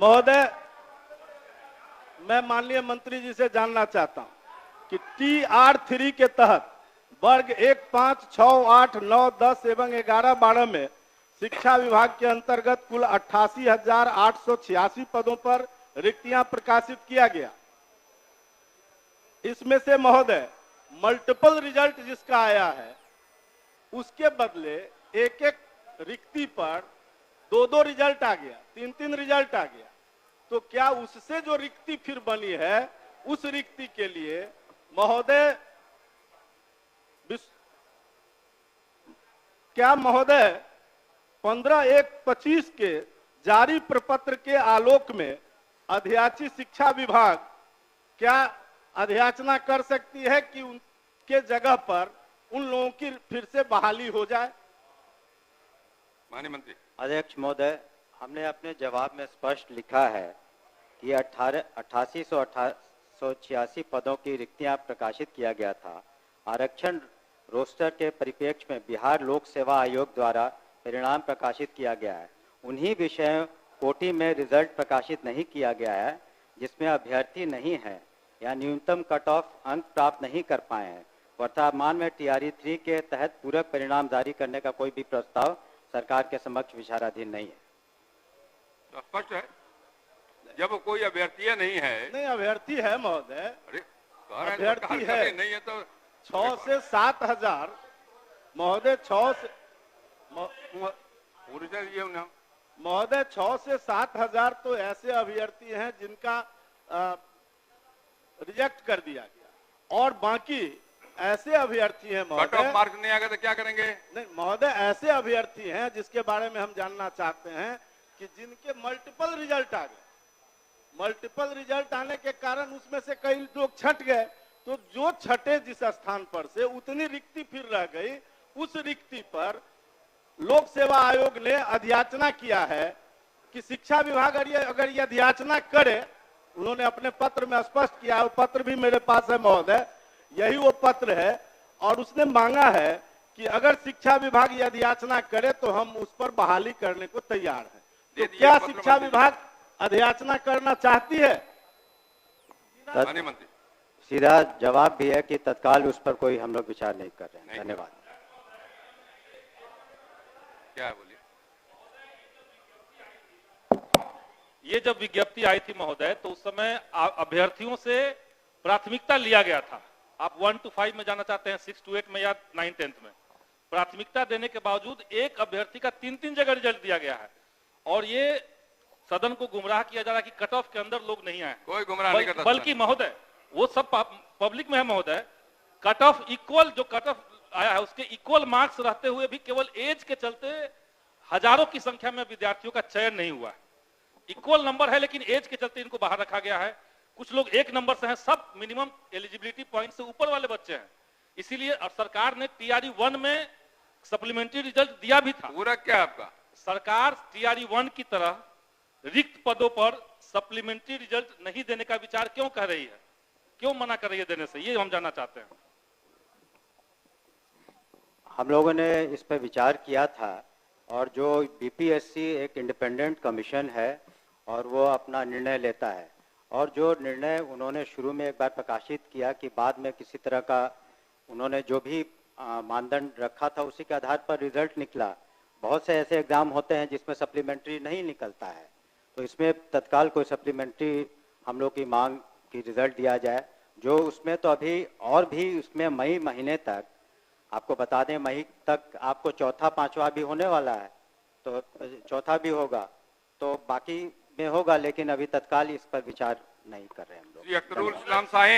महोदय, मैं माननीय मंत्री जी से जानना चाहता हूं कि TR3 के तहत वर्ग 1, 5, 6, 8, 9, 10 एवं 11, 12 में शिक्षा विभाग के अंतर्गत कुल 88,886 पदों पर रिक्तियां प्रकाशित किया गया। इसमें से महोदय मल्टीपल रिजल्ट जिसका आया है उसके बदले एक एक रिक्ति पर 2-2 रिजल्ट आ गया, 3-3 रिजल्ट आ गया। तो क्या उससे जो रिक्ति फिर बनी है उस रिक्ति के लिए महोदय क्या महोदय 15/1/25 के जारी प्रपत्र के आलोक में अध्याची शिक्षा विभाग क्या अध्याचना कर सकती है कि उनके जगह पर उन लोगों की फिर से बहाली हो जाए? माननीय मंत्री। अध्यक्ष महोदय, हमने अपने जवाब में स्पष्ट लिखा है कि 8886 पदों की रिक्तियां प्रकाशित किया गया था। आरक्षण रोस्टर के परिप्रेक्ष्य में बिहार लोक सेवा आयोग द्वारा परिणाम प्रकाशित किया गया है। उन्हीं विषयों कोटि में रिजल्ट प्रकाशित नहीं किया गया है जिसमें अभ्यर्थी नहीं है या न्यूनतम कट ऑफ अंक प्राप्त नहीं कर पाए हैं। वर्तमान में TR3 के तहत पूरक परिणाम जारी करने का कोई भी प्रस्ताव सरकार के समक्ष विचाराधीन नहीं है। तो स्पष्ट है, जब कोई अभ्यर्थी नहीं है। नहीं, अभ्यर्थी है महोदय, अभ्यर्थी है। नहीं है तो 6 से 7 हजार महोदय, 6 से महोदय 6 से 7 हजार तो ऐसे अभ्यर्थी हैं जिनका रिजेक्ट कर दिया गया और बाकी ऐसे अभ्यर्थी हैं महोदय, कट ऑफ मार्क नहीं आएगा तो क्या करेंगे? नहीं महोदय, ऐसे अभ्यर्थी हैं जिसके बारे में हम जानना चाहते हैं कि जिनके मल्टीपल रिजल्ट आ गए। मल्टीपल रिजल्ट आने के कारण उसमें से कई लोग छट गए, तो जो छठे जिस स्थान पर से उतनी रिक्ति फिर रह गई, उस रिक्ति पर लोक सेवा आयोग ने अध्याचना किया है कि शिक्षा विभाग अगर ये अध्याचना करे, उन्होंने अपने पत्र में स्पष्ट किया है, वो पत्र भी मेरे पास है महोदय, यही वो पत्र है, और उसने मांगा है कि अगर शिक्षा विभाग ये अध्याचना करे तो हम उस पर बहाली करने को तैयार हैं। तो क्या शिक्षा विभाग अध्याचना करना चाहती है? माननीय मंत्री। सीधा जवाब भी है कि तत्काल उस पर कोई हम लोग विचार नहीं कर रहे हैं। धन्यवाद। क्या बोलिए? ये जब विज्ञप्ति आई थी महोदय, तो उस समय अभ्यर्थियों से प्राथमिकता लिया गया था। आप 1 to 5 में जाना चाहते हैं, 6 to 8 में या 9, 10 में, प्राथमिकता देने के बावजूद एक अभ्यर्थी का 3-3 जगह रिजल्ट दिया गया है और ये सदन को गुमराह किया जा रहा है कि कट ऑफ के अंदर लोग नहीं आए। कोई गुमराह नहीं करता, बल्कि महोदय वो सब पब्लिक में है महोदय, कट ऑफ इक्वल, जो कट ऑफ आया है उसके इक्वल मार्क्स रहते हुए भी केवल एज के चलते हजारों की संख्या में विद्यार्थियों का चयन नहीं हुआ है। इक्वल नंबर है लेकिन एज के चलते इनको बाहर रखा गया है। कुछ लोग 1 नंबर से हैं, सब मिनिमम एलिजिबिलिटी पॉइंट से ऊपर वाले बच्चे हैं। इसीलिए और सरकार ने TR1 में सप्लीमेंट्री रिजल्ट दिया भी था। पूरा क्या आपका? सरकार TR1 की तरह रिक्त पदों पर सप्लीमेंट्री रिजल्ट नहीं देने का विचार क्यों कर रही है, क्यों मना कर रही है देने से, ये हम जानना चाहते हैं। हम लोगों ने इस पर विचार किया था और जो BPSC एक इंडिपेंडेंट कमीशन है और वो अपना निर्णय लेता है, और जो निर्णय उन्होंने शुरू में एक बार प्रकाशित किया कि बाद में किसी तरह का उन्होंने जो भी मानदंड रखा था उसी के आधार पर रिजल्ट निकला। बहुत से ऐसे एग्जाम होते हैं जिसमें सप्लीमेंट्री नहीं निकलता है, तो इसमें तत्काल कोई सप्लीमेंट्री हम लोग की मांग की रिजल्ट दिया जाए। जो उसमें तो अभी और भी उसमें मई महीने तक, आपको बता दें मई तक आपको चौथा 5वां भी होने वाला है, तो चौथा भी होगा, तो बाकी में होगा, लेकिन अभी तत्काल इस पर विचार नहीं कर रहे हैं हम लोग। अख्तरुल इस्लाम साहिब।